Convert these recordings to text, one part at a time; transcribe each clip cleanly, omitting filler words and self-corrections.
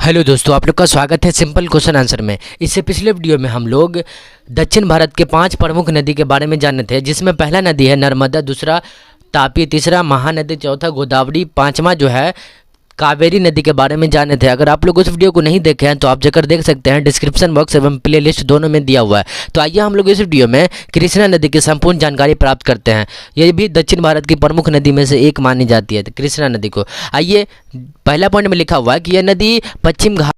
Hello दोस्तों, आप लोग का स्वागत है सिंपल क्वेश्चन आंसर में। इससे पिछले वीडियो में हम लोग दक्षिण भारत के 5 प्रमुख नदी के बारे में जाने थे, जिसमें पहला नदी है नर्मदा, दूसरा तापी, तीसरा महानदी, चौथा गोदावरी, पांचवा जो है कावेरी नदी के बारे में जाने थे। अगर आप लोग उस वीडियो को नहीं देखे हैं तो आप जाकर देख सकते हैं, डिस्क्रिप्शन बॉक्स एवं प्लेलिस्ट दोनों में दिया हुआ है। तो आइए हम लोग इस वीडियो में कृष्णा नदी की संपूर्ण जानकारी प्राप्त करते हैं। ये भी दक्षिण भारत की प्रमुख नदी में से एक मानी जाती है, कृष्णा नदी को। आइए, पहला पॉइंट में लिखा हुआ है कि यह नदी पश्चिम घाट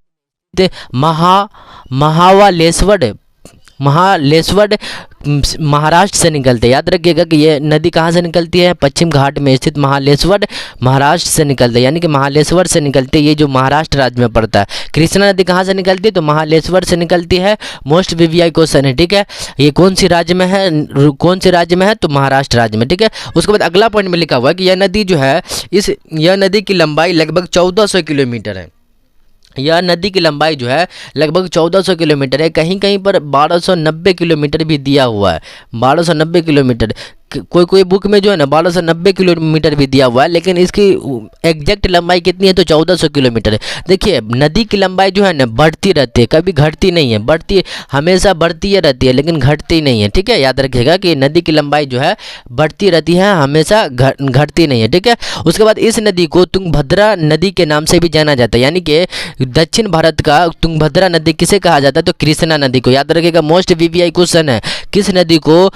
महालेश्वर महाराष्ट्र से निकलते हैं। याद रखिएगा कि ये नदी कहाँ से निकलती है? पश्चिम घाट में स्थित महालेश्वर महाराष्ट्र से निकलते हैं, यानी कि महालेश्वर से निकलती है, ये जो महाराष्ट्र राज्य में पड़ता है। कृष्णा नदी कहाँ से निकलती है? तो महालेश्वर से निकलती है। मोस्ट वीवीआई क्वेश्चन है, ठीक है। ये कौन सी राज्य में है? तो महाराष्ट्र राज्य में, ठीक है। उसके बाद अगला पॉइंट में लिखा हुआ है कि यह नदी जो है यह नदी की लंबाई लगभग 1400 किलोमीटर है। यह नदी की लंबाई जो है लगभग 1400 किलोमीटर है। कहीं कहीं पर 1290 किलोमीटर भी दिया हुआ है। 1290 किलोमीटर, कोई बुक में जो है ना 1290 किलोमीटर भी दिया हुआ है, लेकिन इसकी एग्जैक्ट लंबाई कितनी है? तो 1400 किलोमीटर है। देखिए, नदी की लंबाई जो है ना बढ़ती रहती है, कभी घटती नहीं है। हमेशा बढ़ती रहती है, लेकिन घटती नहीं है, ठीक है। याद रखिएगा कि नदी की लंबाई जो है बढ़ती रहती है, हमेशा घटती नहीं है, ठीक है। उसके बाद इस नदी को तुंगभद्रा नदी के नाम से भी जाना जाता है, यानी कि दक्षिण भारत का तुंगभद्रा नदी किसे कहा जाता है? तो कृष्णा नदी को। याद रखिएगा, मोस्ट वीवीआई क्वेश्चन है, किस नदी को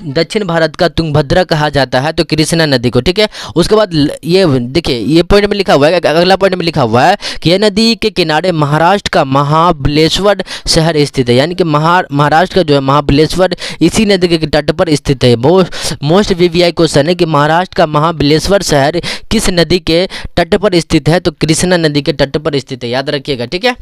दक्षिण भारत का तुंगभद्रा कहा जाता है? तो कृष्णा नदी को, ठीक है। उसके बाद ये देखिए, ये पॉइंट में लिखा हुआ है, अगला पॉइंट में लिखा हुआ है कि यह नदी के किनारे महाराष्ट्र का महाबलेश्वर शहर स्थित है, यानी कि महाराष्ट्र का जो है महाबलेश्वर इसी नदी के तट पर स्थित है। मोस्ट वीवीआई क्वेश्चन है कि महाराष्ट्र का महाबलेश्वर शहर किस नदी के तट पर स्थित है? तो कृष्णा नदी के तट पर स्थित है, याद रखिएगा, ठीक है।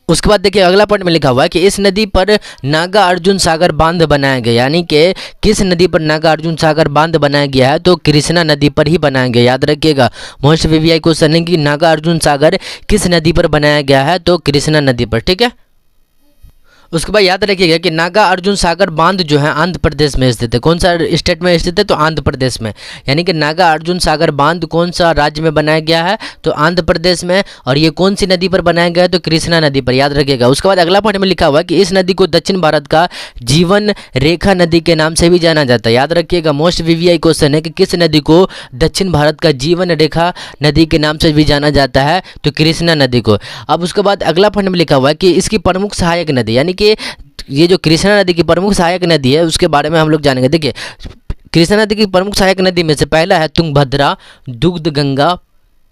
उसके बाद देखिए, अगला पॉइंट में लिखा हुआ है कि इस नदी पर नागा अर्जुन सागर बांध बनाया गया, यानी कि किस नदी पर नागा अर्जुन सागर बांध बनाया गया है? तो कृष्णा नदी पर ही बनाया गया। याद रखिएगा, मोस्ट वीवीआई क्वेश्चन है कि नागा अर्जुन सागर किस नदी पर बनाया गया है? तो कृष्णा नदी पर, ठीक है। उसके बाद याद रखिएगा कि नागा अर्जुन सागर बांध जो है आंध्र प्रदेश में स्थित है। कौन सा स्टेट में स्थित है? तो आंध्र प्रदेश में। यानी कि नागा अर्जुन सागर बांध कौन सा राज्य में बनाया गया है? तो आंध्र प्रदेश में। और ये कौन सी नदी पर बनाया गया है? तो कृष्णा नदी पर, याद रखिएगा। उसके बाद अगला पॉइंट में लिखा हुआ है कि इस नदी को दक्षिण भारत का जीवन रेखा नदी के नाम से भी जाना जाता है। याद रखिएगा, मोस्ट वीवीआई क्वेश्चन है कि किस नदी को दक्षिण भारत का जीवन रेखा नदी के नाम से भी जाना जाता है? तो कृष्णा नदी को। अब उसके बाद अगला पॉइंट में लिखा हुआ है कि इसकी प्रमुख सहायक नदी, यानी कि ये जो कृष्णा नदी की प्रमुख सहायक नदी है उसके बारे में हम लोग जानेंगे। देखिए, कृष्णा नदी की प्रमुख सहायक नदी में से पहला है तुंगभद्रा, दुग्धगंगा,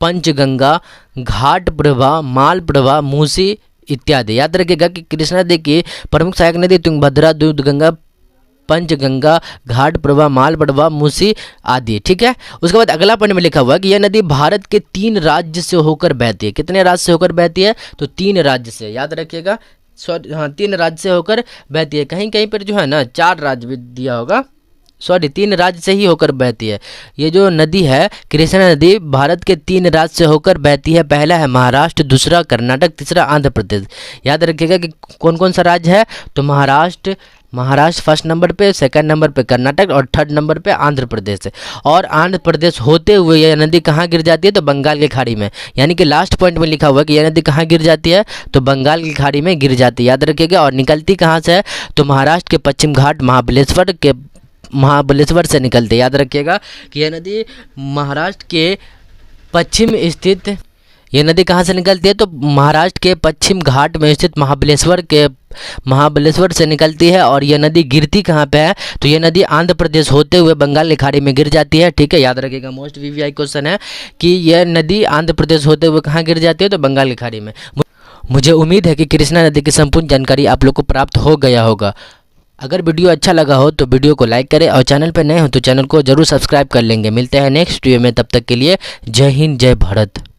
पंचगंगा, घाटप्रभा, मालप्रभा, मूसी इत्यादि। याद रखिएगा कि कृष्णा नदी की प्रमुख सहायक नदी तुंगभद्रा, दूधगंगा, पंचगंगा, घाटप्रभा, मालप्रभा, मूसी आदि, ठीक है। उसके बाद अगला पॉइंट में लिखा हुआ है कि यह नदी भारत के 3 राज्य से होकर बहती है। कितने राज्य से होकर बहती है? तो 3 राज्य से। याद रखिएगा, सॉरी, हाँ, 3 राज्य से होकर बहती है। कहीं कहीं पर जो है ना 4 राज्य भी दिया होगा, सॉरी, 3 राज्य से ही होकर बहती है। ये जो नदी है कृष्णा नदी भारत के 3 राज्य से होकर बहती है। पहला है महाराष्ट्र, दूसरा कर्नाटक, तीसरा आंध्र प्रदेश। याद रखिएगा कि कौन कौन सा राज्य है? तो महाराष्ट्र फर्स्ट नंबर पे, सेकंड नंबर पे कर्नाटक और थर्ड नंबर पे आंध्र प्रदेश है। और आंध्र प्रदेश होते हुए यह नदी कहाँ गिर जाती है? तो बंगाल की खाड़ी में। यानी कि लास्ट पॉइंट में लिखा हुआ है कि यह नदी कहाँ गिर जाती है? तो बंगाल की खाड़ी में गिर जाती है, याद रखिएगा। और निकलती कहाँ से है? तो महाराष्ट्र के पश्चिम घाट महाबलेश्वर से निकलती है। याद रखिएगा कि यह नदी महाराष्ट्र के पश्चिम स्थित, यह नदी कहाँ से निकलती है? तो महाराष्ट्र के पश्चिम घाट में स्थित महाबलेश्वर से निकलती है। और यह नदी गिरती कहाँ पे है? तो यह नदी आंध्र प्रदेश होते हुए बंगाल की खाड़ी में गिर जाती है, ठीक है। याद रखिएगा, मोस्ट वीवीआई क्वेश्चन है कि यह नदी आंध्र प्रदेश होते हुए कहाँ गिर जाती है? तो बंगाल की खाड़ी में। मुझे उम्मीद है कि कृष्णा नदी की संपूर्ण जानकारी आप लोग को प्राप्त हो गया होगा। अगर वीडियो अच्छा लगा हो तो वीडियो को लाइक करें, और चैनल पर नए हो तो चैनल को जरूर सब्सक्राइब कर लेंगे। मिलते हैं नेक्स्ट वीडियो में, तब तक के लिए जय हिंद, जय भारत।